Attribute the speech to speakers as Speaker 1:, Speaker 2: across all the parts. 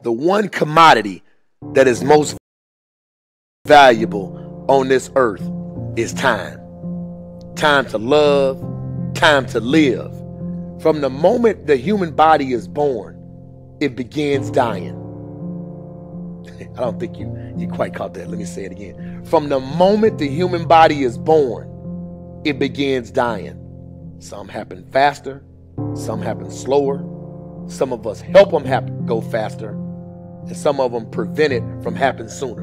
Speaker 1: the one commodity that is most valuable on this earth is time. Time to love, time to live. From the moment the human body is born, it begins dying. I don't think you quite caught that. Let me say it again. From the moment the human body is born, it begins dying. Some happen faster, some happen slower. Some of us help them go faster, and some of them prevent it from happening sooner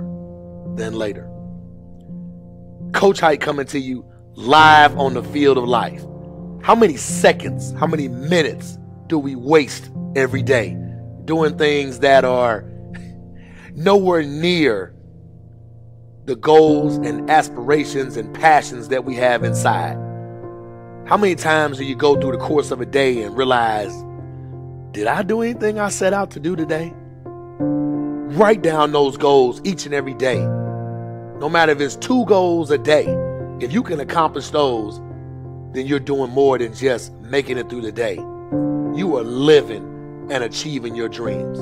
Speaker 1: than later. Coach Hype coming to you live on the field of life. How many seconds, how many minutes do we waste every day doing things that are nowhere near the goals and aspirations and passions that we have inside? How many times do you go through the course of a day and realize, did I do anything I set out to do today? Write down those goals each and every day. No matter if it's 2 goals a day, if you can accomplish those, then you're doing more than just making it through the day. You are living and achieving your dreams.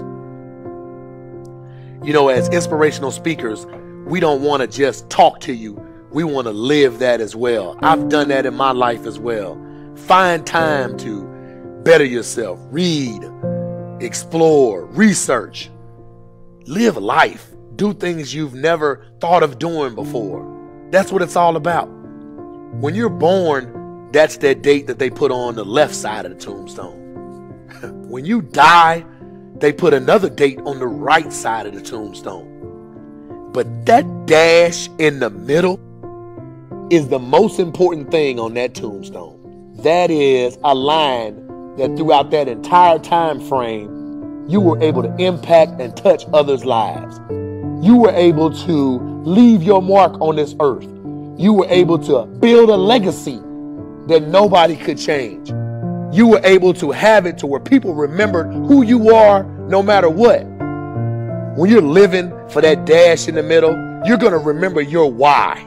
Speaker 1: You know, as inspirational speakers, we don't want to just talk to you. We want to live that as well. I've done that in my life as well. Find time to better yourself, read, explore, research, live life, do things you've never thought of doing before. That's what it's all about. When you're born, that's that date that they put on the left side of the tombstone. When you die, they put another date on the right side of the tombstone. But that dash in the middle is the most important thing on that tombstone. That is a line that throughout that entire time frame, you were able to impact and touch others' lives. You were able to leave your mark on this earth. You were able to build a legacy that nobody could change. You were able to have it to where people remembered who you are no matter what. When you're living for that dash in the middle, you're going to remember your why.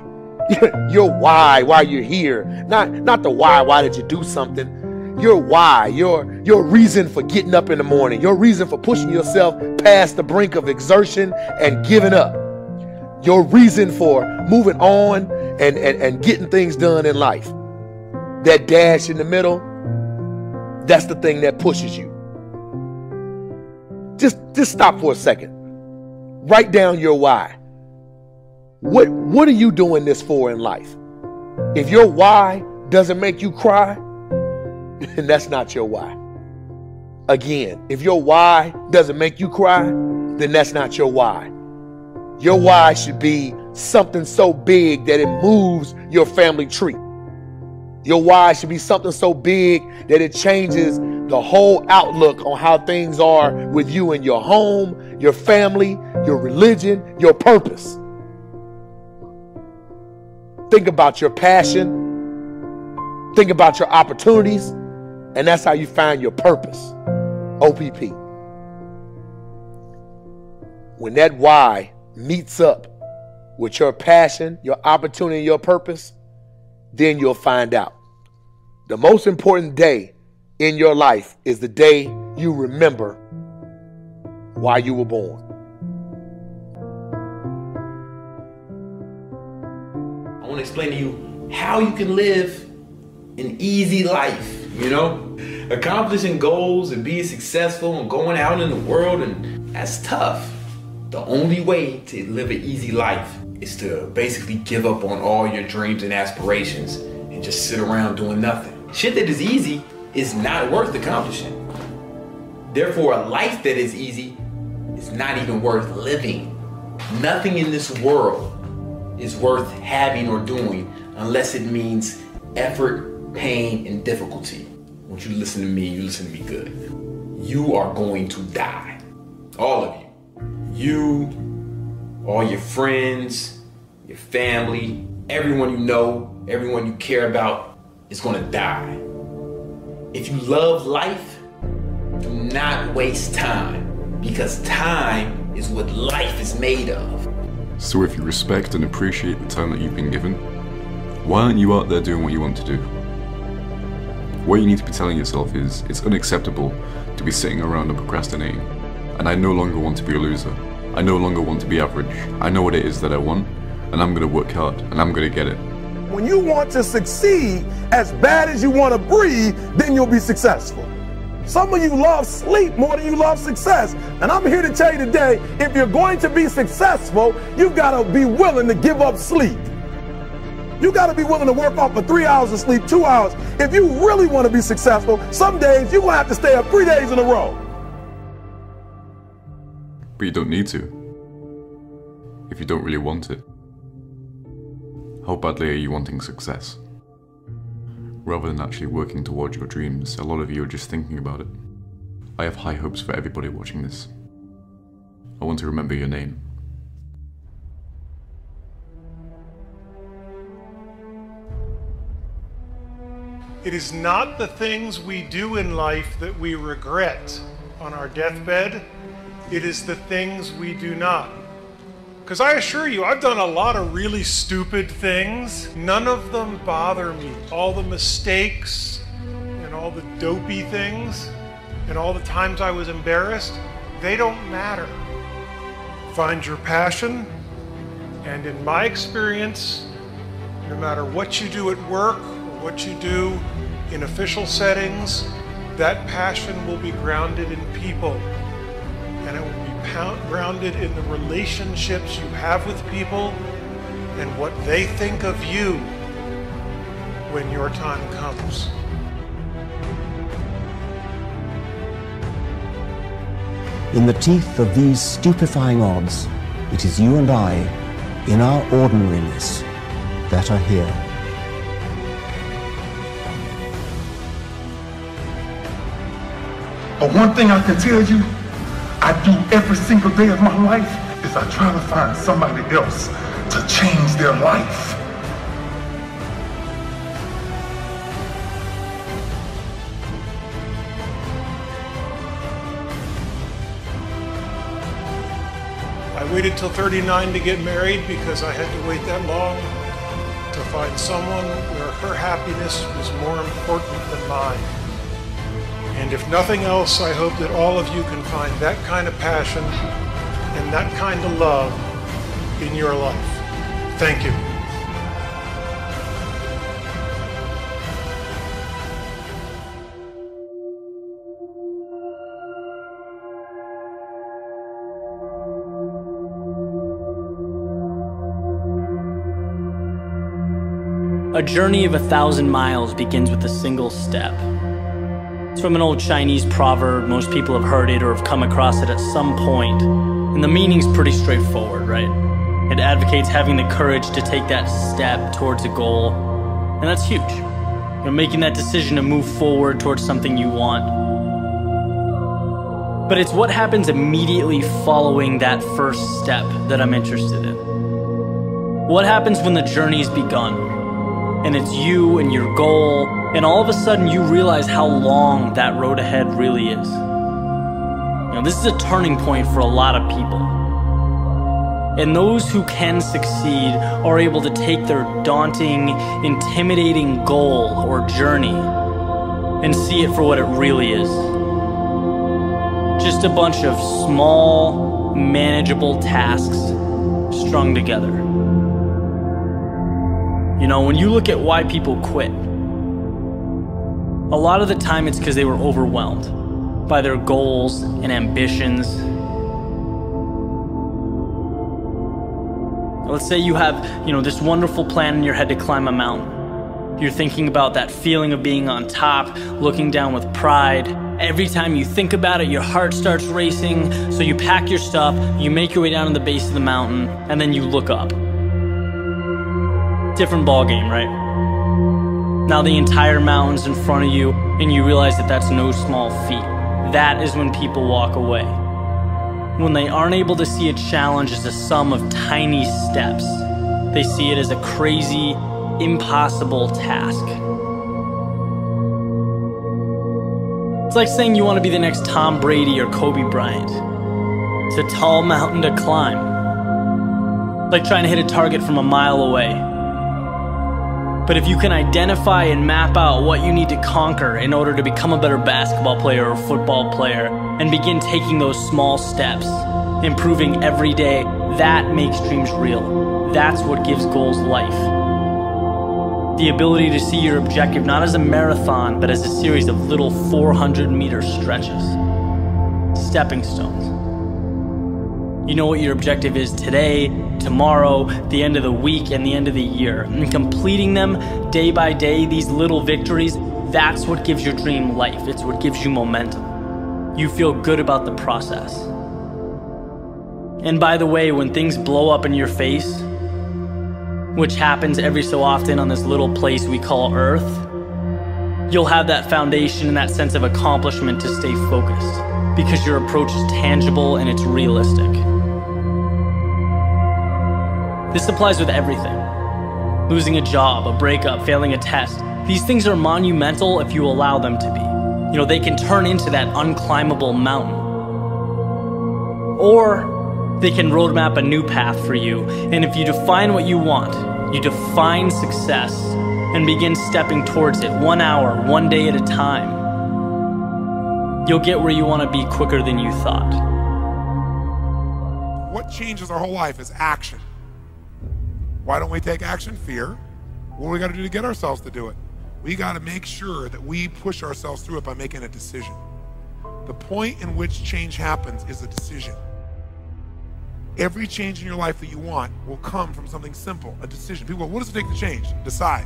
Speaker 1: Your why you're here. Not the why did you do something. Your why, your reason for getting up in the morning, your reason for pushing yourself past the brink of exertion and giving up. Your reason for moving on and getting things done in life. That dash in the middle, that's the thing that pushes you. Just stop for a second. Write down your why. What are you doing this for in life? If your why doesn't make you cry, then that's not your why. Again, if your why doesn't make you cry, then that's not your why. Your why should be something so big that it moves your family tree. Your why should be something so big that it changes the whole outlook on how things are with you and your home, your family, your religion, your purpose. Think about your passion. Think about your opportunities. And that's how you find your purpose. OPP. When that why meets up with your passion, your opportunity, and your purpose, then you'll find out. The most important day in your life is the day you remember why you were born.
Speaker 2: I want to explain to you how you can live an easy life, you know? Accomplishing goals and being successful and going out in the world, and that's tough. The only way to live an easy life is to basically give up on all your dreams and aspirations and just sit around doing nothing. Shit that is easy is not worth accomplishing. Therefore, a life that is easy is not even worth living. Nothing in this world is worth having or doing unless it means effort, pain, and difficulty. Once you listen to me, you listen to me good. You are going to die. All of you. You, all your friends, your family, everyone you know, everyone you care about is going to die. If you love life, do not waste time, because time is what life is made of.
Speaker 3: So if you respect and appreciate the time that you've been given, why aren't you out there doing what you want to do? What you need to be telling yourself is it's unacceptable to be sitting around and procrastinating. and I no longer want to be a loser. I no longer want to be average. I know what it is that I want, and I'm gonna work hard, and I'm gonna get it.
Speaker 4: When you want to succeed as bad as you want to breathe, then you'll be successful. Some of you love sleep more than you love success. And I'm here to tell you today, if you're going to be successful, you've got to be willing to give up sleep. You got to be willing to work off for 3 hours of sleep, 2 hours. If you really want to be successful, some days you're going to have to stay up 3 days in a row.
Speaker 3: But you don't need to, if you don't really want it. How badly are you wanting success? Rather than actually working towards your dreams, a lot of you are just thinking about it. I have high hopes for everybody watching this. I want to remember your name.
Speaker 5: It is not the things we do in life that we regret on our deathbed. It is the things we do not. Because I assure you, I've done a lot of really stupid things. None of them bother me. All the mistakes and all the dopey things and all the times I was embarrassed, they don't matter. Find your passion, and in my experience, no matter what you do at work or what you do in official settings, that passion will be grounded in people, and it will be grounded in the relationships you have with people and what they think of you when your time comes.
Speaker 6: In the teeth of these stupefying odds, it is you and I, in our ordinariness, that are here.
Speaker 7: But one thing I can tell you, I do every single day of my life is I try to find somebody else to change their life.
Speaker 5: I waited till 39 to get married because I had to wait that long to find someone where her happiness was more important than mine. And if nothing else, I hope that all of you can find that kind of passion and that kind of love in your life. Thank you.
Speaker 8: A journey of 1,000 miles begins with a single step. It's from an old Chinese proverb. Most people have heard it or have come across it at some point. And the meaning's pretty straightforward, right? It advocates having the courage to take that step towards a goal. And that's huge. You know, making that decision to move forward towards something you want. But it's what happens immediately following that first step that I'm interested in. What happens when the journey's begun? And it's you and your goal, and all of a sudden you realize how long that road ahead really is. You know, this is a turning point for a lot of people. And those who can succeed are able to take their daunting, intimidating goal or journey and see it for what it really is. Just a bunch of small, manageable tasks strung together. You know, when you look at why people quit, a lot of the time it's because they were overwhelmed by their goals and ambitions. Let's say you have, this wonderful plan in your head to climb a mountain. You're thinking about that feeling of being on top, looking down with pride. Every time you think about it, your heart starts racing. So you pack your stuff, you make your way down to the base of the mountain, and then you look up. Different ball game, right? Now the entire mountain's in front of you, and you realize that that's no small feat. That is when people walk away. When they aren't able to see a challenge as a sum of tiny steps, they see it as a crazy, impossible task. It's like saying you want to be the next Tom Brady or Kobe Bryant. It's a tall mountain to climb. Like trying to hit a target from a mile away. But if you can identify and map out what you need to conquer in order to become a better basketball player or football player, and begin taking those small steps, improving every day, that makes dreams real. That's what gives goals life. The ability to see your objective not as a marathon, but as a series of little 400-meter stretches. Stepping stones. You know what your objective is today, tomorrow, the end of the week, and the end of the year. And completing them day by day, these little victories, that's what gives your dream life. It's what gives you momentum. You feel good about the process. And by the way, when things blow up in your face, which happens every so often on this little place we call Earth, you'll have that foundation and that sense of accomplishment to stay focused, because your approach is tangible and it's realistic. This applies with everything. Losing a job, a breakup, failing a test. These things are monumental if you allow them to be. You know, they can turn into that unclimbable mountain. Or they can roadmap a new path for you. And if you define what you want, you define success and begin stepping towards it 1 hour, 1 day at a time, you'll get where you want to be quicker than you thought.
Speaker 4: What changes our whole life is action. Why don't we take action? Fear. What do we got to do to get ourselves to do it? We got to make sure that we push ourselves through it by making a decision. The point in which change happens is a decision. Every change in your life that you want will come from something simple, a decision. People go, what does it take to change? Decide.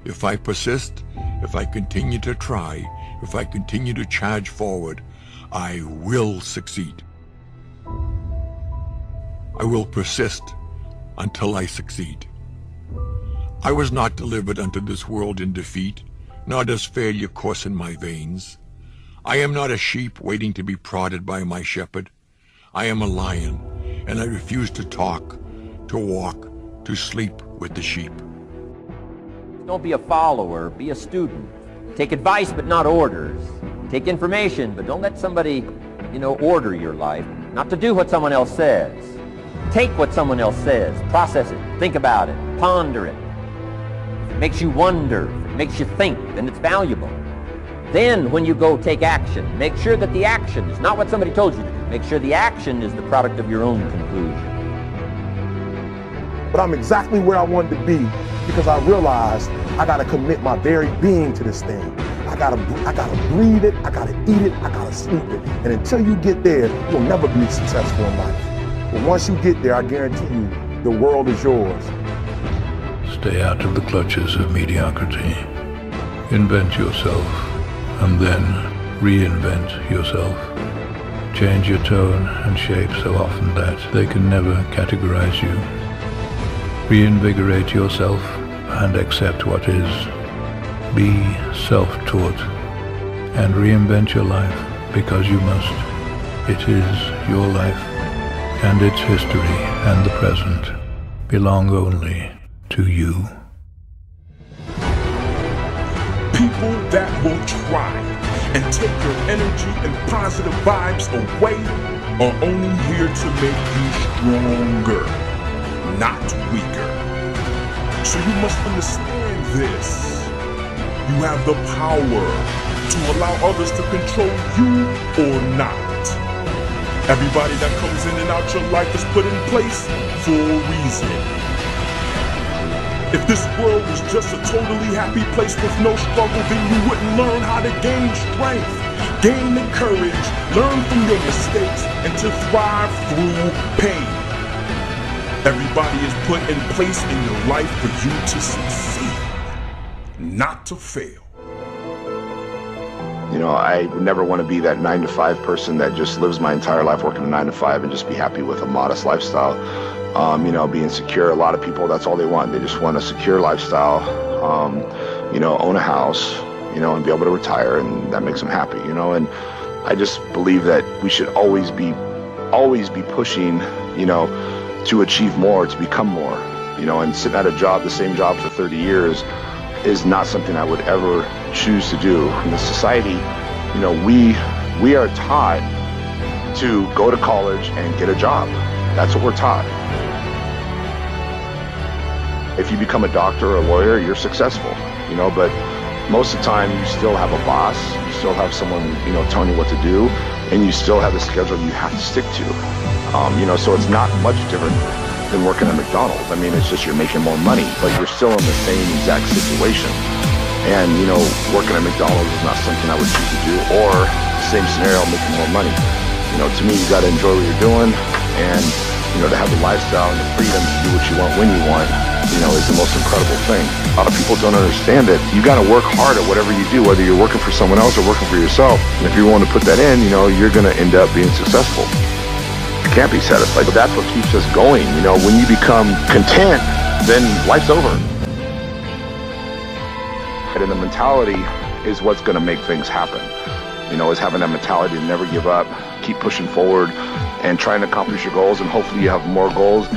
Speaker 9: If I persist, if I continue to try, if I continue to charge forward, I will succeed. I will persist until I succeed. I was not delivered unto this world in defeat, nor does failure course in my veins. I am not a sheep waiting to be prodded by my shepherd. I am a lion, and I refuse to talk, to walk, to sleep with the sheep.
Speaker 10: Don't be a follower, be a student. Take advice, but not orders. Take information, but don't let somebody, order your life. Not to do what someone else says. Take what someone else says, process it, think about it, ponder it. If it makes you wonder, if it makes you think, then it's valuable. Then when you go take action, make sure that the action is not what somebody told you to do. Make sure the action is the product of your own conclusion.
Speaker 4: But I'm exactly where I wanted to be because I realized I got to commit my very being to this thing. I gotta breathe it, I gotta eat it, I gotta sleep it. And until you get there, you'll never be successful in life. But once you get there, I guarantee you, the world is yours.
Speaker 11: Stay out of the clutches of mediocrity. Invent yourself, and then reinvent yourself. Change your tone and shape so often that they can never categorize you. Reinvigorate yourself and accept what is. Be self-taught and reinvent your life because you must. It is your life, and its history and the present belong only to you.
Speaker 7: People that will try and take your energy and positive vibes away are only here to make you stronger, not weaker. So you must understand this. You have the power to allow others to control you or not. Everybody that comes in and out your life is put in place for a reason. If this world was just a totally happy place with no struggle, then you wouldn't learn how to gain strength, gain the courage, learn from your mistakes, and to thrive through pain. Everybody is put in place in your life for you to succeed, not to fail.
Speaker 12: I would never want to be that 9-to-5 person that just lives my entire life working a 9-to-5 and just be happy with a modest lifestyle. Being secure. A lot of people, that's all they want. They just want a secure lifestyle, own a house, and be able to retire, and that makes them happy, and I just believe that we should always be pushing, to achieve more, to become more, and sitting at a job, the same job for 30 years is not something I would ever choose to do. In the society, we are taught to go to college and get a job. That's what we're taught. If you become a doctor or a lawyer, you're successful, you know, but most of the time you still have a boss, you still have someone, you know, telling you what to do, and you still have a schedule you have to stick to. You know, so it's not much different than working at McDonald's. I mean, it's just you're making more money, but you're still in the same exact situation. And, you know, working at McDonald's is not something I would choose to do, or same scenario, making more money. You know, to me, you got to enjoy what you're doing, and, you know, to have the lifestyle and the freedom to do what you want when you want, you know, is the most incredible thing. A lot of people don't understand that you got to work hard at whatever you do, whether you're working for someone else or working for yourself. And if you're willing to put that in, you know, you're going to end up being successful. You can't be satisfied, but that's what keeps us going. You know, when you become content, then life's over. And the mentality is what's going to make things happen. You know, is having that mentality to never give up, keep pushing forward, and trying to accomplish your goals, and hopefully you have more goals.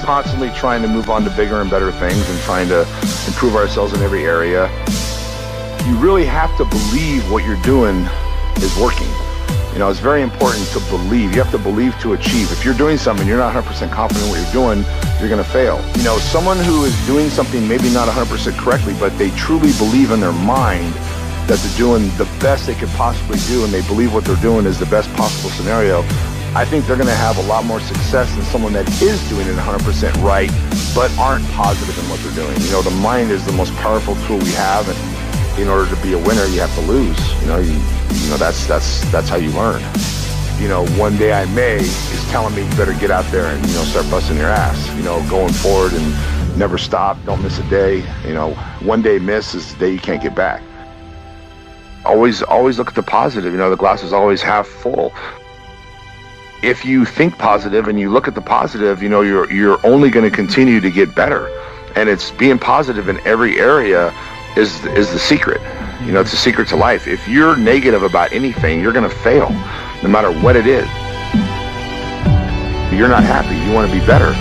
Speaker 12: Constantly trying to move on to bigger and better things and trying to improve ourselves in every area. You really have to believe what you're doing is working. You know, it's very important to believe. You have to believe to achieve. If you're doing something, you're not 100% confident in what you're doing, you're going to fail. You know, someone who is doing something maybe not 100% correctly, but they truly believe in their mind that they're doing the best they could possibly do, and they believe what they're doing is the best possible scenario, I think they're going to have a lot more success than someone that is doing it 100% right, but aren't positive in what they're doing. You know, the mind is the most powerful tool we have, and in order to be a winner, you have to lose. You know, that's how you learn. You know, one day I may is telling me you better get out there and, you know, start busting your ass. You know, going forward and never stop, don't miss a day. You know, one day miss is the day you can't get back. Always look at the positive. You know, the glass is always half full. If you think positive and you look at the positive, you know, you're only going to continue to get better. And it's being positive in every area is the secret. You know, it's the secret to life. If you're negative about anything, you're going to fail, no matter what it is. You're not happy. You want to be better.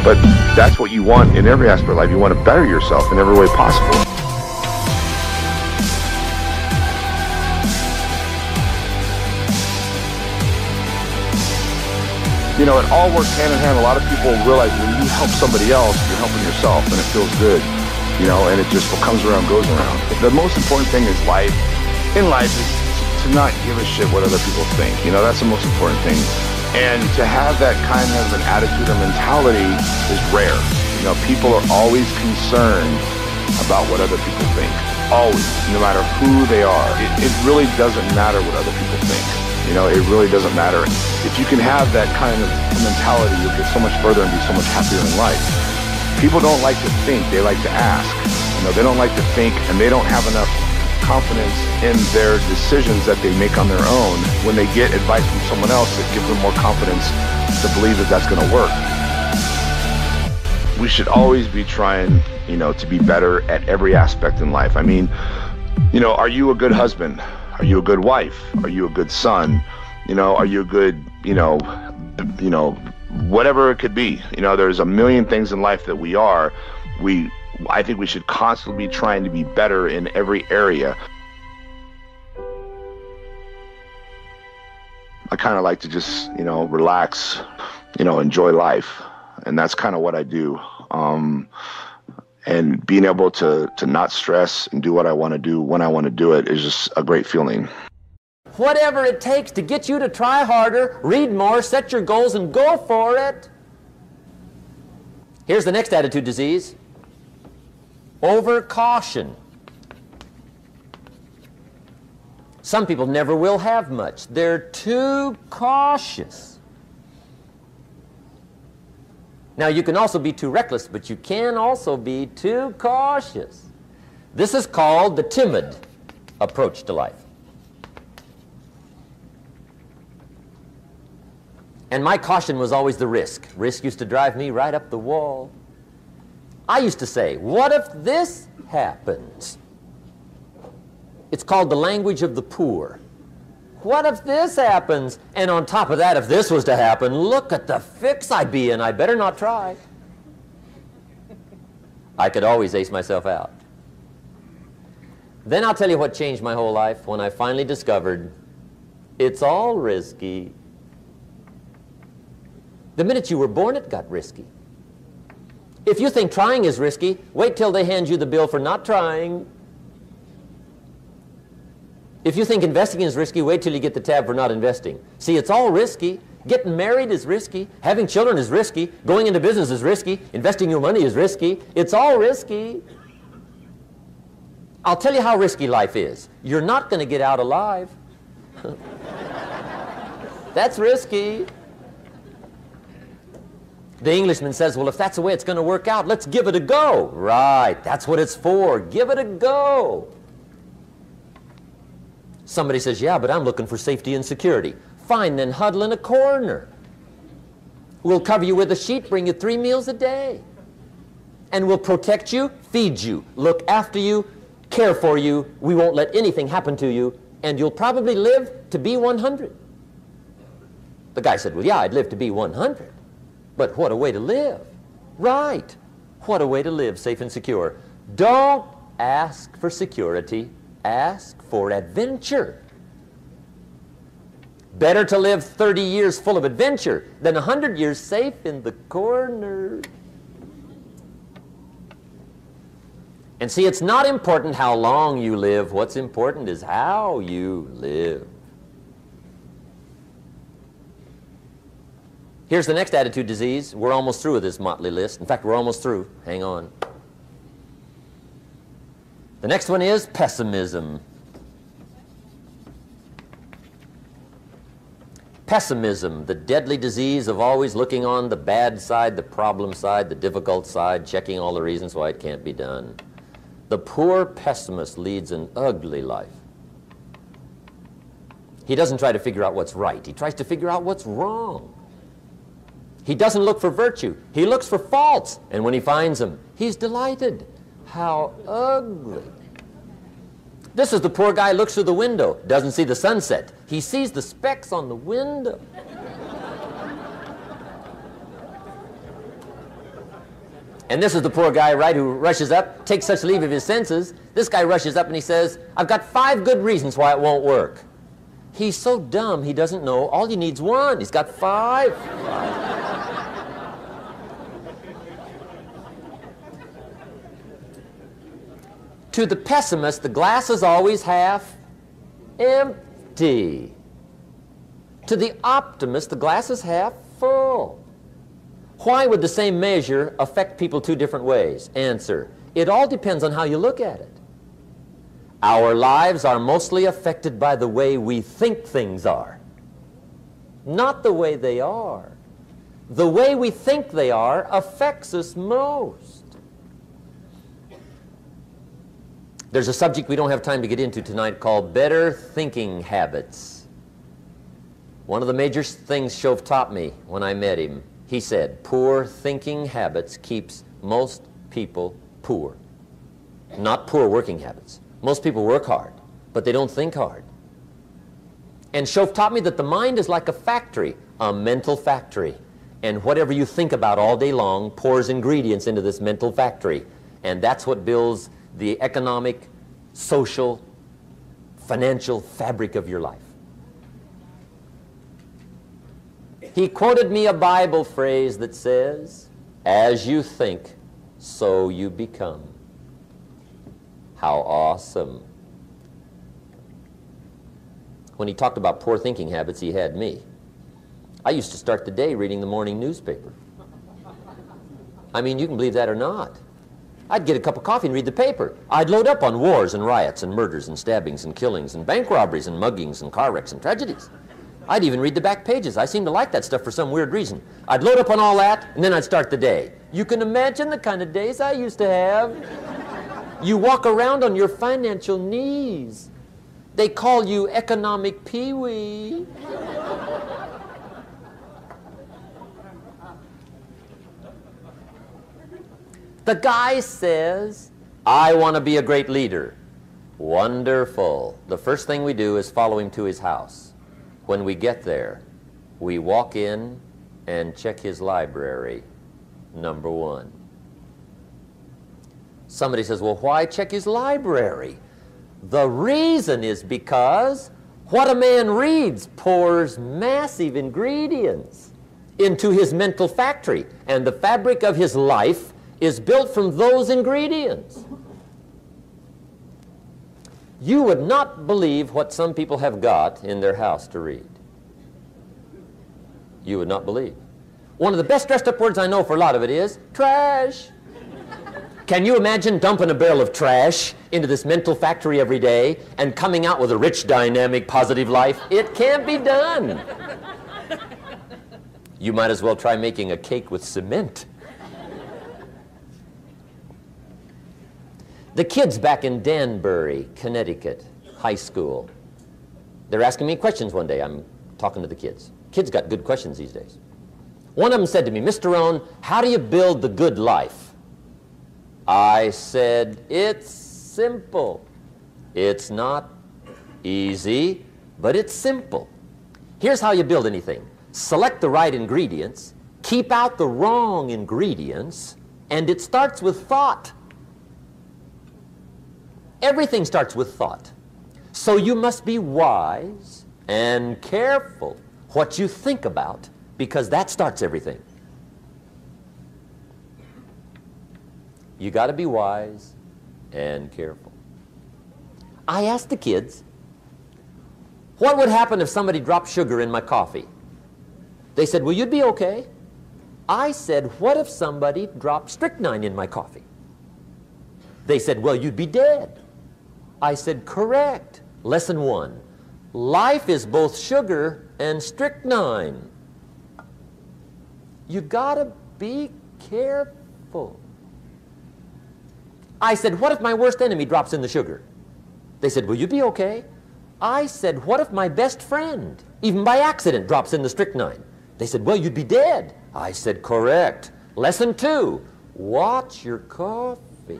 Speaker 12: But that's what you want in every aspect of life. You want to better yourself in every way possible. You know, it all works hand in hand. A lot of people realize when you help somebody else, you're helping yourself, and it feels good. You know, and it just what comes around goes around. The most important thing is life. In life is to not give a shit what other people think. You know, that's the most important thing. And to have that kind of an attitude or mentality is rare. You know, people are always concerned about what other people think. Always, no matter who they are. It really doesn't matter what other people think. You know, it really doesn't matter. If you can have that kind of mentality, you'll get so much further and be so much happier in life. People don't like to think, they like to ask. You know, they don't like to think, and they don't have enough confidence in their decisions that they make on their own. When they get advice from someone else, it gives them more confidence to believe that that's going to work. We should always be trying, you know, to be better at every aspect in life. I mean, you know, are you a good husband? Are you a good wife? Are you a good son? You know, are you a good, you know, whatever it could be. You know, there's a million things in life that we are. I think we should constantly be trying to be better in every area. I kind of like to just, you know, relax, you know, enjoy life. And that's kind of what I do. And being able to not stress and do what I want to do when I want to do it is just a great feeling.
Speaker 10: Whatever it takes to get you to try harder, read more, set your goals, and go for it. Here's the next attitude disease. Overcaution. Some people never will have much. They're too cautious. Now, you can also be too reckless, but you can also be too cautious. This is called the timid approach to life. And my caution was always the risk. Risk used to drive me right up the wall. I used to say, what if this happens? It's called the language of the poor. What if this happens? And on top of that, if this was to happen, look at the fix I'd be in. I better not try. I could always ace myself out. Then I'll tell you what changed my whole life when I finally discovered it's all risky. The minute you were born, it got risky. If you think trying is risky, wait till they hand you the bill for not trying. If you think investing is risky, wait till you get the tab for not investing. See, it's all risky. Getting married is risky. Having children is risky. Going into business is risky. Investing your money is risky. It's all risky. I'll tell you how risky life is. You're not going to get out alive. That's risky. The Englishman says, well, if that's the way it's going to work out, let's give it a go. Right, that's what it's for. Give it a go. Somebody says, yeah, but I'm looking for safety and security. Fine, then huddle in a corner. We'll cover you with a sheet, bring you 3 meals a day. And we'll protect you, feed you, look after you, care for you. We won't let anything happen to you. And you'll probably live to be 100. The guy said, well, yeah, I'd live to be 100. But what a way to live. Right. What a way to live, safe and secure. Don't ask for security. Ask for adventure. Better to live 30 years full of adventure than 100 years safe in the corner. And see, it's not important how long you live. What's important is how you live. Here's the next attitude disease. We're almost through with this motley list. In fact, we're almost through. Hang on. The next one is pessimism. Pessimism, the deadly disease of always looking on the bad side, the problem side, the difficult side, checking all the reasons why it can't be done. The poor pessimist leads an ugly life. He doesn't try to figure out what's right. He tries to figure out what's wrong. He doesn't look for virtue. He looks for faults. And when he finds them, he's delighted. How ugly. This is the poor guy who looks through the window, doesn't see the sunset. He sees the specks on the window. And this is the poor guy, right, who rushes up, takes such leave of his senses. This guy rushes up and he says, I've got 5 good reasons why it won't work. He's so dumb he doesn't know all he needs 1. He's got 5. To the pessimist, the glass is always half empty. To the optimist, the glass is half full. Why would the same measure affect people 2 different ways? Answer, it all depends on how you look at it. Our lives are mostly affected by the way we think things are, not the way they are. The way we think they are affects us most. There's a subject we don't have time to get into tonight called better thinking habits. One of the major things Shove taught me when I met him, he said, poor thinking habits keeps most people poor. Not poor working habits. Most people work hard, but they don't think hard. And Shove taught me that the mind is like a factory, a mental factory. And whatever you think about all day long pours ingredients into this mental factory. And that's what builds the economic, social, financial fabric of your life. He quoted me a Bible phrase that says, as you think, so you become. How awesome. When he talked about poor thinking habits, he had me. I used to start the day reading the morning newspaper. I mean, you can believe that or not. I'd get a cup of coffee and read the paper. I'd load up on wars and riots and murders and stabbings and killings and bank robberies and muggings and car wrecks and tragedies. I'd even read the back pages. I seem to like that stuff for some weird reason. I'd load up on all that, and then I'd start the day. You can imagine the kind of days I used to have. You walk around on your financial knees. They call you economic peewee. The guy says, I want to be a great leader. Wonderful. The first thing we do is follow him to his house. When we get there, we walk in and check his library, number 1. Somebody says, well, why check his library? The reason is because what a man reads pours massive ingredients into his mental factory, and the fabric of his life is built from those ingredients. You would not believe what some people have got in their house to read. You would not believe. One of the best dressed up words I know for a lot of it is trash. Can you imagine dumping a barrel of trash into this mental factory every day and coming out with a rich, dynamic, positive life? It can't be done. You might as well try making a cake with cement. The kids back in Danbury, Connecticut, high school, they're asking me questions one day. I'm talking to the kids. Kids got good questions these days. One of them said to me, Mr. Rohn, how do you build the good life? I said, it's simple. It's not easy, but it's simple. Here's how you build anything. Select the right ingredients, keep out the wrong ingredients, and it starts with thought. Everything starts with thought. So you must be wise and careful what you think about, because that starts everything. You got to be wise and careful. I asked the kids, what would happen if somebody dropped sugar in my coffee? They said, well, you'd be okay. I said, what if somebody dropped strychnine in my coffee? They said, well, you'd be dead. I said, correct. Lesson 1. Life is both sugar and strychnine. You gotta be careful. I said, what if my worst enemy drops in the sugar? They said, will you be okay? I said, what if my best friend, even by accident, drops in the strychnine? They said, well, you'd be dead. I said, correct. Lesson 2, watch your coffee.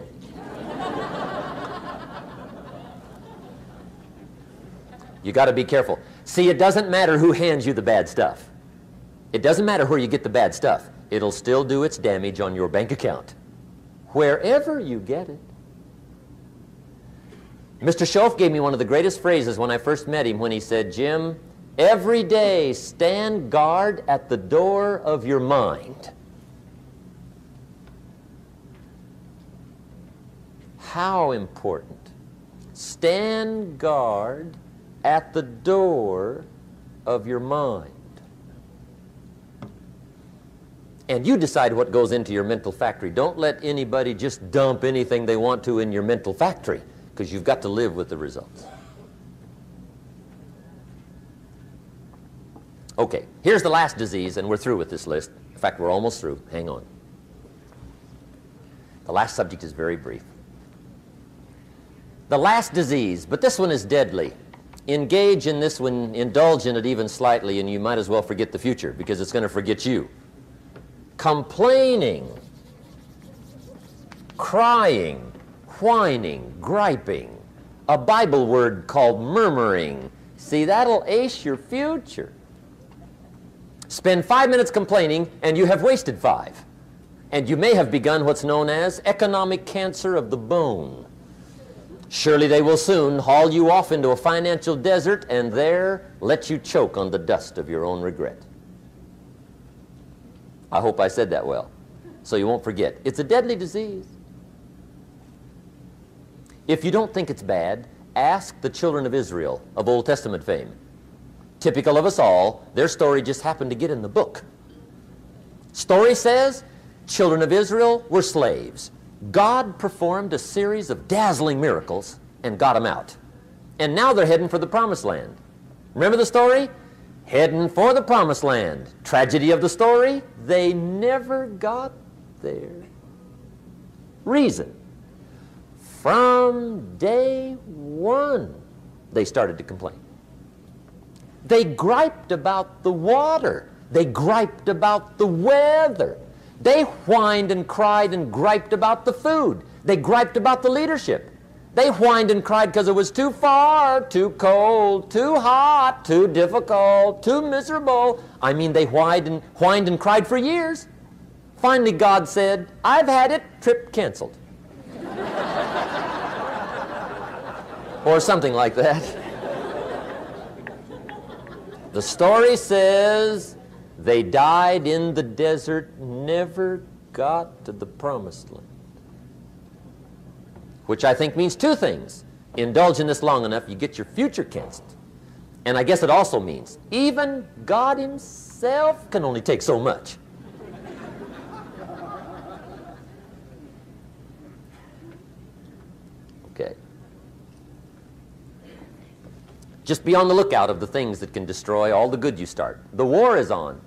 Speaker 10: You got to be careful. See, it doesn't matter who hands you the bad stuff. It doesn't matter where you get the bad stuff. It'll still do its damage on your bank account, wherever you get it. Mr. Schoaf gave me one of the greatest phrases when I first met him when he said, Jim, every day stand guard at the door of your mind. How important. Stand guard at the door of your mind. And you decide what goes into your mental factory. Don't let anybody just dump anything they want to in your mental factory, because you've got to live with the results. Okay, here's the last disease, and we're through with this list. In fact, we're almost through. Hang on. The last subject is very brief. The last disease, but this one is deadly. Engage in this one, indulge in it even slightly, and you might as well forget the future, because it's going to forget you. Complaining, crying, whining, griping, a Bible word called murmuring. See, that'll ace your future. Spend 5 minutes complaining, and you have wasted 5. And you may have begun what's known as economic cancer of the bone. Surely they will soon haul you off into a financial desert and there let you choke on the dust of your own regret. I hope I said that well, so you won't forget. It's a deadly disease. If you don't think it's bad, ask the children of Israel of Old Testament fame. Typical of us all, their story just happened to get in the book. Story says, children of Israel were slaves. God performed a series of dazzling miracles and got them out. And now they're heading for the promised land. Remember the story? Heading for the promised land. Tragedy of the story, they never got there. Reason. From day one, they started to complain. They griped about the water. They griped about the weather. They whined and cried and griped about the food. They griped about the leadership. They whined and cried because it was too far, too cold, too hot, too difficult, too miserable. I mean, they whined and cried for years. Finally, God said, I've had it, trip canceled. Or something like that. The story says they died in the desert, never got to the promised land. Which I think means two things. Indulge in this long enough, you get your future canceled. And I guess it also means even God himself can only take so much. Okay. Just be on the lookout of the things that can destroy all the good you start. The war is on.